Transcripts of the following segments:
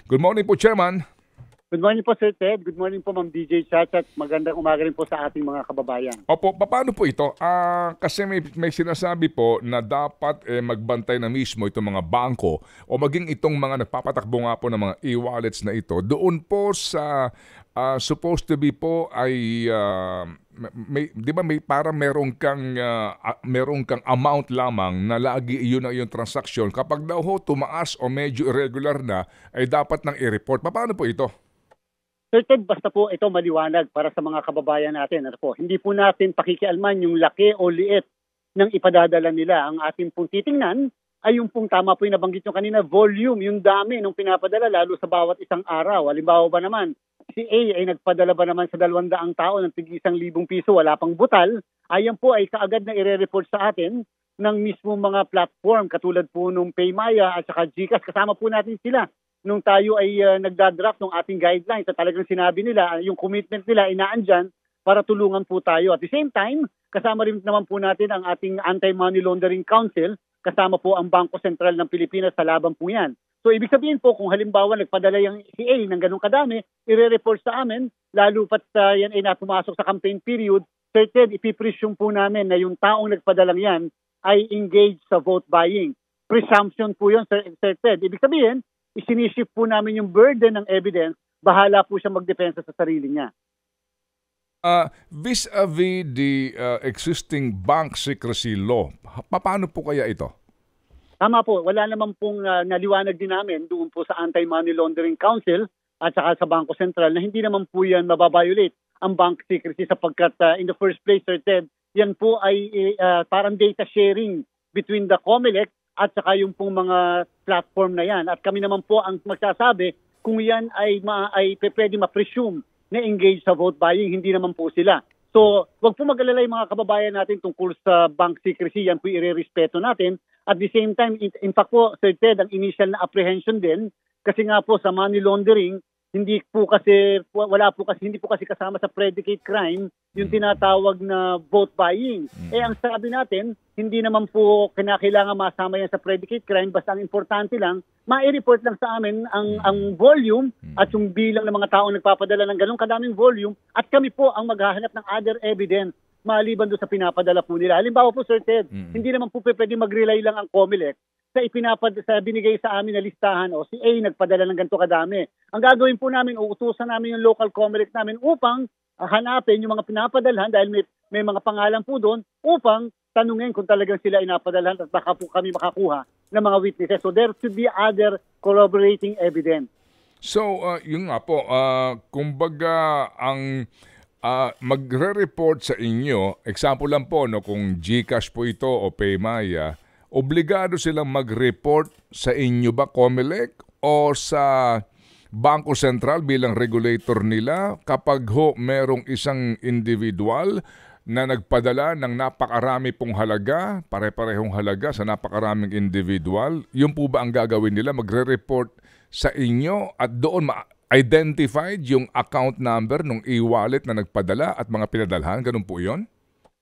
Good morning po, Chairman. Good morning po, Sir Ted. Good morning po, Ma'am DJ Chat. At magandang umaga rin po sa ating mga kababayan. Opo, paano po ito? Kasi may sinasabi po na dapat magbantay na mismo itong mga bangko o maging itong mga nagpapatakbo nga po ng mga e-wallets na ito. Doon po sa supposed to be po ay di ba may para meron kang amount lamang na lagi iyon ang iyong transaksyon. Kapag daw ho tumaas o medyo irregular na ay dapat nang i-report. Paano po ito? Sir Ted, basta po ito maliwanag para sa mga kababayan natin. Ano po, hindi po natin pakikialman yung laki o liit ng ipadadala nila. Ang ating pong titingnan ay yung pong tama po yung nabanggit nyo kanina, volume, yung dami ng pinapadala lalo sa bawat isang araw. Halimbawa ba naman, si A ay nagpadala ba naman sa 200 tao ng tig 1,000 piso, wala pang butal, ayan po ay kaagad na ire-report sa atin ng mismo mga platform katulad po nung Paymaya at saka GCash. Kasama po natin sila nung tayo ay nagdadraft ng ating guidelines at talagang sinabi nila, yung commitment nila inaandyan para tulungan po tayo. At the same time, kasama rin naman po natin ang ating Anti-Money Laundering Council, kasama po ang Bangko Sentral ng Pilipinas sa laban po yan. So ibig sabihin po, kung halimbawa nagpadala yung si A ng ganung kadami, ire-report sa amin, lalo pat yan ay natumasok sa campaign period, certain ipipresume po namin na yung taong nagpadalang yan ay engaged sa vote buying. Presumption po yun, certain. Ibig sabihin, isinishift po namin yung burden ng evidence, bahala po siya magdepensa sa sarili niya. Vis-a-vis the existing bank secrecy law, paano po kaya ito? Tama po, wala naman pong naliwanag din namin doon po sa Anti-Money Laundering Council at saka sa Bangko Sentral na hindi naman po yan mababiolate ang bank secrecy sapagkat in the first place, Sir Ted, yan po ay parang data sharing between the COMELEC at saka yung pong mga platform na yan. At kami naman po ang magsasabi kung yan ay pwede ma-presume na engage sa vote buying, hindi naman po sila. So, wag po mag-alala yung mga kababayan natin tungkol sa bank secrecy, yan po i-respeto natin. At the same time, in fact po, Sir Ted, ang initial na apprehension din, kasi nga po sa money laundering, hindi po kasi kasama sa predicate crime yung tinatawag na vote buying. Ang sabi natin, hindi naman po kinakailangan masama yan sa predicate crime, basta ang importante lang, ma-report lang sa amin ang volume at yung bilang ng mga taong nagpapadala ng ganong kadaming volume at kami po ang maghahanap ng other evidence maliban doon sa pinapadala po nila. Halimbawa po, Sir Ted, hindi naman po pwede mag-rely lang ang COMELEC sa binigay sa amin na listahan o si A nagpadala ng ganito kadami. Ang gagawin po namin, uutusan namin yung local COMELEC namin upang hanapin yung mga pinapadalhan dahil may mga pangalan po doon upang tanungin kung talagang sila inapadalhan at baka po kami makakuha ng mga witnesses. So there should be other corroborating evidence. So, yun nga po, kumbaga ang magre-report sa inyo, example lang po, no, kung GCash po ito o Paymaya, obligado silang mag-report sa inyo ba, COMELEC, o sa Bangko Sentral bilang regulator nila kapag ho merong isang individual na nagpadala ng napakarami pong halaga, pare-parehong halaga sa napakaraming individual, yun po ba ang gagawin nila? Magre-report sa inyo at doon identified yung account number ng e-wallet na nagpadala at mga pinadalhan? Ganun po yun?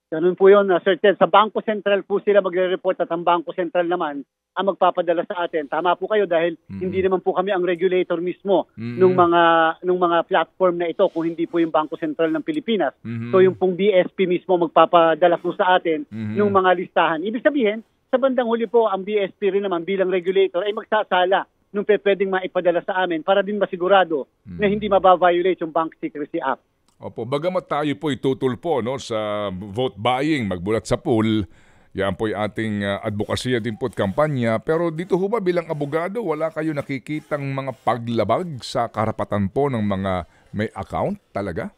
Ganun po yun, Sir Ted. Sa Bangko Sentral po sila magre-report at ang Bangko Sentral naman ang magpapadala sa atin. Tama po kayo dahil hindi naman po kami ang regulator mismo nung mga platform na ito kung hindi po yung Bangko Sentral ng Pilipinas. So yung pong BSP mismo magpapadala po sa atin ng mga listahan. Ibig sabihin, sa bandang huli po ang BSP rin naman bilang regulator ay magsasala nung pwedeng maipadala sa amin para din masigurado na hindi mababiolate yung Bank Secrecy Act. Opo, bagamat tayo po itutulpo no, sa vote buying, magbulat sa pool, yan po yung ating advokasya din po at kampanya. Pero dito ho ba bilang abogado, wala kayo nakikitang mga paglabag sa karapatan po ng mga may account talaga?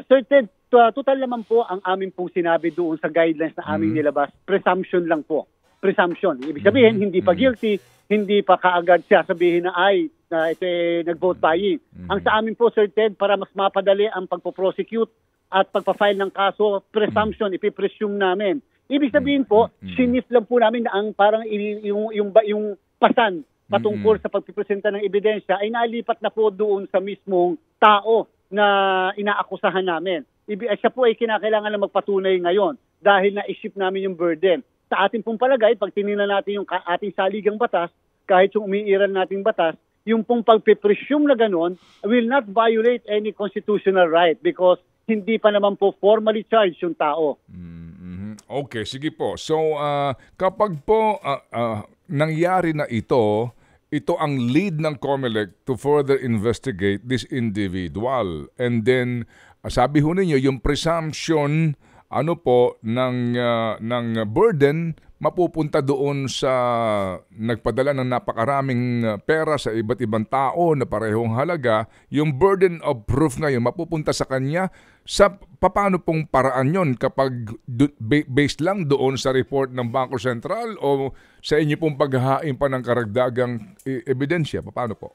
Sir Ted, total naman po ang amin pong sinabi doon sa guidelines na aming nilabas. Presumption lang po. Presumption. Ibig sabihin, hindi pa guilty, hindi pa kaagad siya sabihin na ito nag-vote buying. Ang sa amin po, Sir Ted, para mas mapadali ang pagpo-prosecute at pagpa-file ng kaso, presumption, ipipresume namin. Ibig sabihin po, sinif lang po namin na ang parang yung pasan patungkol sa pagpipresenta ng ebidensya ay nalipat na po doon sa mismong tao na inaakusahan namin. Siya po ay kinakailangan na magpatunay ngayon dahil na-ship namin yung burden. Sa ating pong palagay, pag tinignan natin yung ating saligang batas, kahit yung umiiral nating batas, yung pong pagpipresume na ganun will not violate any constitutional right because hindi pa naman po formally charged yung tao. Okay, sige po. So, kapag po nangyari na ito ang lead ng COMELEC to further investigate this individual. And then, sabi ho ninyo, yung presumption ng burden mapupunta doon sa nagpadala ng napakaraming pera sa iba't ibang tao na parehong halaga. Yung burden of proof ngayon mapupunta sa kanya. Sa paano pong paraan yon kapag based lang doon sa report ng Bangko Sentral o sa inyo pong paghahain pa ng karagdagang ebidensya? Paano po?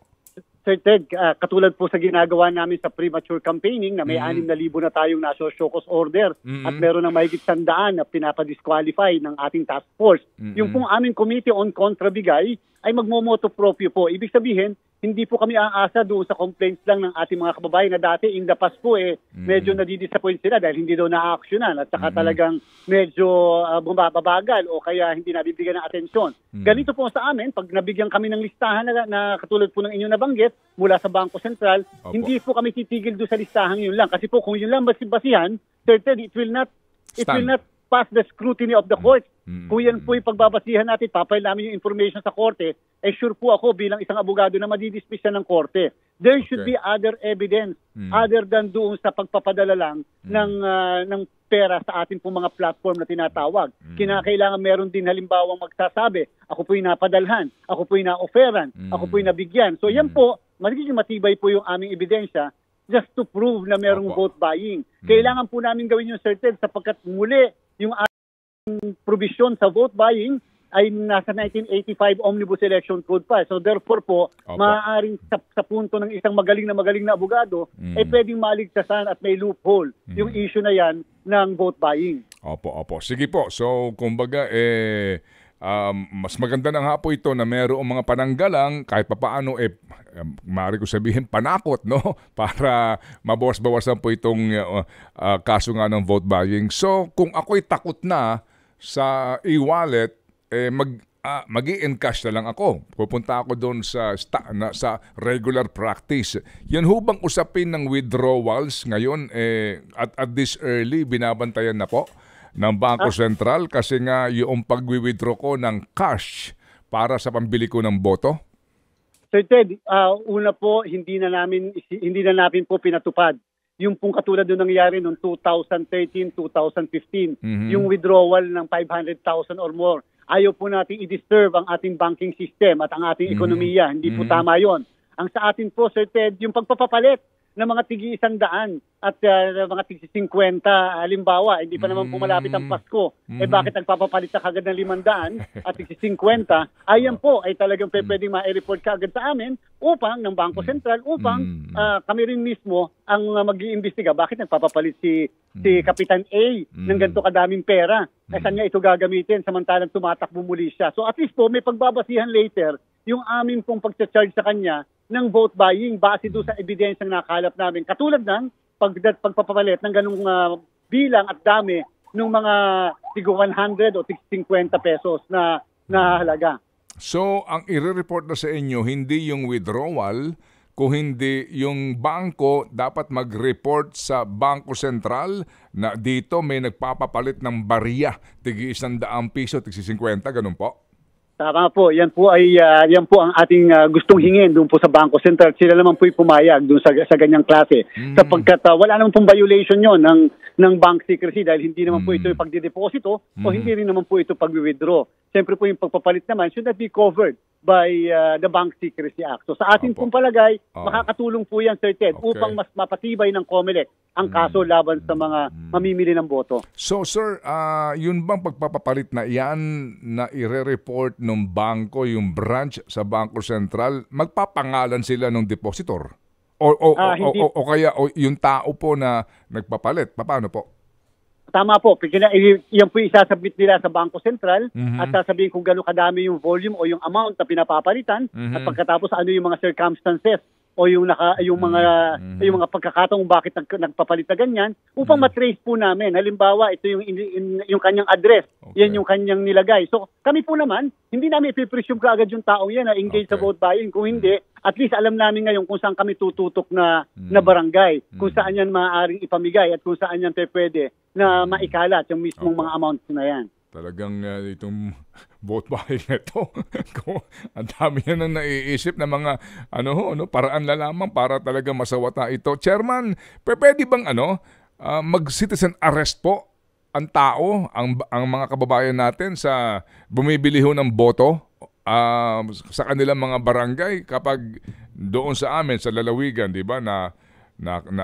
Sir Ted, katulad po sa ginagawa namin sa premature campaigning na may 6,000 na tayong nasa show cause order at meron ng mahigit 100 na pinapadisqualify ng ating task force. Yung pong aming Committee on Contrabigay ay magmomoto proprio po. Ibig sabihin, hindi po kami aasa doon sa complaints lang ng ating mga kababayan na dati in the past po medyo nadidisappoint sila dahil hindi daw na-actionan at saka talagang medyo bumababagal o kaya hindi nabibigyan ng atensyon. Ganito po sa amin, pag nabigyan kami ng listahan na katulad po ng inyong nabanggit mula sa Bangko Sentral, hindi po kami titigil doon sa listahan yun lang. Kasi po kung yun lang basihan, certain it will not pass the scrutiny of the court. Kung yan po yung pagbabasihan natin, papay namin yung information sa korte, sure po ako bilang isang abogado na madidismiss siya ng korte. There should be other evidence other than doon sa pagpapadala lang ng pera sa ating pong mga platform na tinatawag. Kinakailangan meron din halimbawang magsasabi, ako po'y napadalhan, ako po'y na-offeran, ako po'y nabigyan. So yan po, magiging matibay po yung aming ebidensya just to prove na merong vote buying. Kailangan po namin gawin yung certain sapagkat muli yung provision sa vote buying ay nasa 1985 Omnibus Election Code pa. So therefore po, maaaring sa punto ng isang magaling na abogado, pwedeng maligtasan at may loophole yung issue na yan ng vote buying. Opo. Sige po. So kumbaga, mas maganda na nga po ito na mayroong mga pananggalang kahit papaano maaari ko sabihin panakot, no? Para mabawas-bawasan po itong kaso nga ng vote buying. So kung ako'y takot na sa e-wallet, mag-i-encash na lang ako. Pupunta ako doon sa regular practice. Yan hubang usapin ng withdrawals ngayon at this early binabantayan na po ng Bangko Sentral kasi nga yung pag-withdraw ko ng cash para sa pambili ko ng boto? Sir Ted, una po hindi na namin po pinatupad yung pong katulad nung nangyari noong 2013, 2015, yung withdrawal ng 500,000 or more. Ayaw po natin i-disturb ang ating banking system at ang ating ekonomiya. Hindi po tama yon. Ang sa atin po, Sir Ted, yung pagpapapalit ng mga tigi-100 at mga tigi-50, halimbawa, hindi pa naman pumalapit ang Pasko. Bakit nagpapapalit na kagad ng 500 at tigi-50? Ayan po ay talagang pwedeng ma-report kagad sa amin ng Bangko Sentral upang kami rin mismo ang mag-iimbestiga. Bakit nagpapapalit si Kapitan A ng ganito kadaming pera? Saan niya ito gagamitin samantalang tumatakbo muli siya? So at least po may pagbabasihan later yung amin pong pag-charge sa kanya ng vote buying base doon sa ebidensyang nakalap namin. Katulad ng pagpapalit ng ganung bilang at dami ng mga tigo 100 o 50 pesos na halaga. So, ang i-report na sa inyo, hindi yung withdrawal, kung hindi yung bangko dapat mag-report sa Bangko Sentral na dito may nagpapapalit ng barya, tigi 100 piso, tigi 50, ganun po? Tama po. Yan po ang ating gustong hingin doon po sa Bangko Sentral. Sila naman po pumayag doon sa ganyang klase. Sapagkat wala naman pong violation yon ng bank secrecy dahil hindi naman po ito yung pagdideposito o hindi rin naman po ito pag-withdraw. Siyempre po yung pagpapalit naman should not be covered by the Bank Secrecy Act. So sa ating pong palagay, makakatulong po yan, Sir Ted, upang mas mapatibay ng COMELEC ang kaso laban sa mga mamimili ng boto. So sir, yun bang pagpapapalit na yan na ire-report ng bangko, yung branch sa Bangko Sentral, magpapangalan sila ng depositor? O kaya yung tao po na nagpapalit, paano po? Tama po. Yan po isasabit nila sa Bangko Sentral at sasabihin kung gano'ng kadami yung volume o yung amount na pinapapalitan at pagkatapos ano yung mga circumstances o yung mga pagkakataong bakit nagpapalit na ganyan upang matrace po namin. Halimbawa, ito yung kanyang address. Okay. Yan yung kanyang nilagay. So kami po naman, hindi namin ipipresume kaagad yung taong yan na engage sa vote buying. Kung hindi, at least alam namin ngayon kung saan kami tututok na barangay, kung saan yan maaaring ipamigay at kung saan yan pwede na maikalat yung mismong mga amounts na yan. Talagang itong vote buying ito, ang dami yan ang naiisip na mga paraan na lamang para talaga masawata ito. Chairman, pwede bang mag-citizen arrest po ang tao, ang mga kababayan natin sa bumibili ho ng boto sa kanilang mga barangay kapag doon sa amin sa lalawigan, di ba, na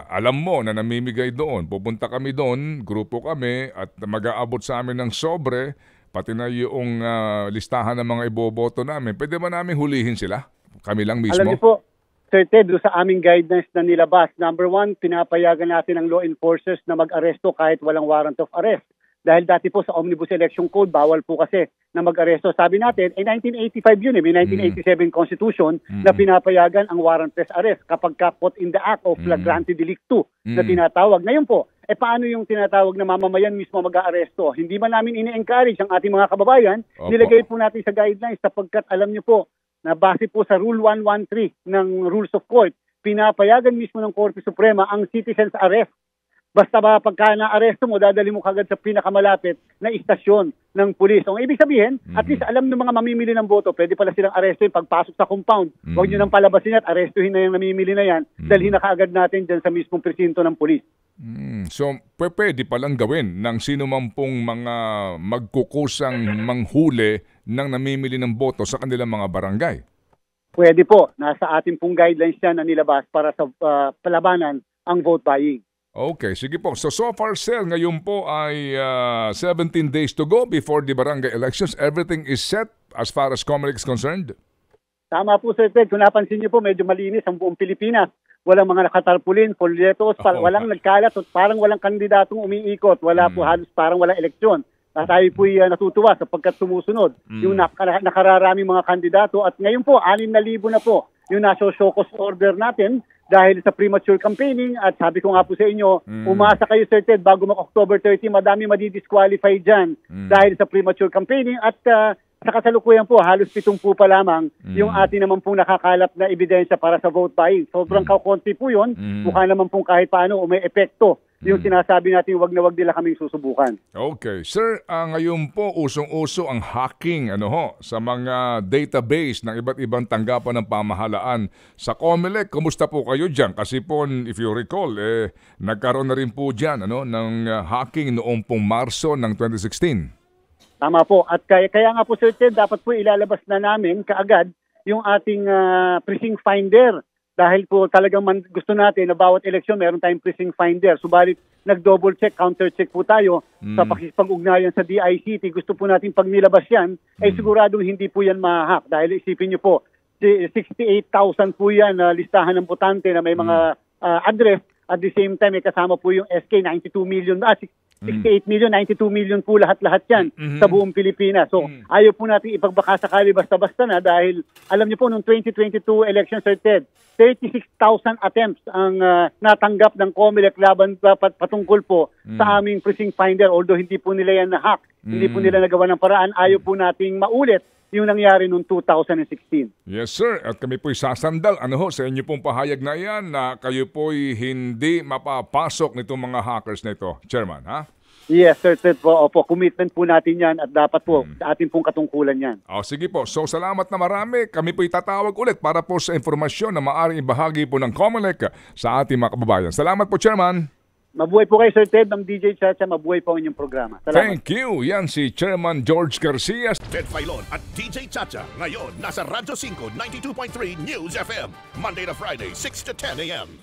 alam mo na namimigay doon. Pupunta kami doon, grupo kami, at mag-aabot sa amin ng sobre, pati na yung listahan ng mga iboboto namin. Pwede ba namin hulihin sila? Kami lang mismo? Alam niyo po, Sir Ted, sa aming guidelines na nilabas, number 1, pinapayagan natin ang law enforcers na mag-aresto kahit walang warrant of arrest. Dahil dati po sa Omnibus Election Code, bawal po kasi na mag-aresto. Sabi natin, 1985 yun may 1987 Constitution na pinapayagan ang warrantless arrest kapag caught in the act of flagrante delicto na tinatawag. Ngayon po, paano yung tinatawag na mamamayan mismo mag-aaresto? Hindi ba namin ini-encourage ang ating mga kababayan? Opo. Nilagay po natin sa guidelines sapagkat alam niyo po, na base po sa Rule 113 ng Rules of Court, pinapayagan mismo ng Korte Suprema ang citizen's arrest. Basta ba pagka na-aresto mo, dadali mo kagad sa pinakamalapit na istasyon ng pulis. So, ibig sabihin, at least alam ng mga mamimili ng boto, pwede pala silang arestuhin pagpasok sa compound. Huwag nyo nang palabasin at arestuhin na yung namimili na yan, dalhin na kaagad natin dyan sa mismong presinto ng pulis. So, pwede palang gawin ng sino man pong mga magkukusang manghuli ng namimili ng boto sa kanilang mga barangay? Pwede po. Nasa ating pong guidelines yan na nilabas para sa palabanan ang vote buying. Okay, sige po. So far, sir, ngayon po ay 17 days to go before the barangay elections. Everything is set as far as COMELEC is concerned? Tama po, Sir Ted. Kung napansin niyo po, medyo malinis ang buong Pilipinas. Walang mga nakatarpulin, folletos, walang nagkalat, parang walang kandidatong umiikot. Wala po halos parang walang eleksyon. Tayo po'y natutuwa sapagkat sumusunod yung nakararaming mga kandidato. At ngayon po, 6,000 na po yung nasa Showcause order natin dahil sa premature campaigning. At sabi ko nga po sa inyo, umasa kayo, Sir Ted, bago mag-October 30, madami madidisqualify dyan dahil sa premature campaigning. At sa kasalukuyan po, halos 70 pa lamang yung atin naman pong nakakalap na ebidensya para sa vote buying. Sobrang kakunti po yun. Mukha naman pong kahit paano may epekto yung sinasabi natin wag na wag nila kaming susubukan. Okay. Sir, ngayon po usong-uso ang hacking sa mga database ng iba't ibang tanggapan ng pamahalaan. Sa COMELEC, kumusta po kayo dyan? Kasi po, if you recall, nagkaroon na rin po dyan ng hacking noong pong Marso ng 2016. Tama po. At kaya nga po, Sir Ted, dapat po ilalabas na namin kaagad yung ating precinct finder. Dahil po talagang gusto natin na bawat eleksyon meron tayong precinct finder. Subalit nag-double check, counter check po tayo sa pakikipag-ugnayan sa DICT. Gusto po natin pag nilabas yan, ay siguradong hindi po yan ma-hack. Dahil isipin nyo po, 68,000 po yan na listahan ng botante na may mga address. At the same time, may kasama po yung SK, 92 million, 68 million, 92 million po lahat-lahat yan sa buong Pilipinas. So, ayaw po natin ipagbaka sakali basta-basta na dahil alam niyo po, noong 2022 election, Sir Ted, 36,000 attempts ang natanggap ng COMELEC laban patungkol po sa aming precinct finder. Although hindi po nila yan na-hack, hindi po nila nagawa ng paraan, ayaw po nating maulit yung nangyari noong 2016. Yes, sir. At kami po'y sasandal. Sa inyo pong pahayag na yan na kayo po'y hindi mapapasok nitong mga hackers na ito, Chairman, ha? Yes, sir. Opo, commitment po natin yan at dapat po sa ating pong katungkulan yan. Sige po. So, salamat na marami. Kami po'y tatawag ulit para po sa informasyon na maaaring ibahagi po ng COMELEC sa ating mga kababayan. Salamat po, Chairman. Mabuhay po kayo, Sir Ted, ng DJ Chacha. Mabuhay po ang inyong programa. Salamat. Thank you. Yan si Chairman George Garcia. Ted Filon at DJ Chacha. Ngayon, nasa Radyo 5, 92.3 News FM. Monday to Friday, 6 to 10 a.m.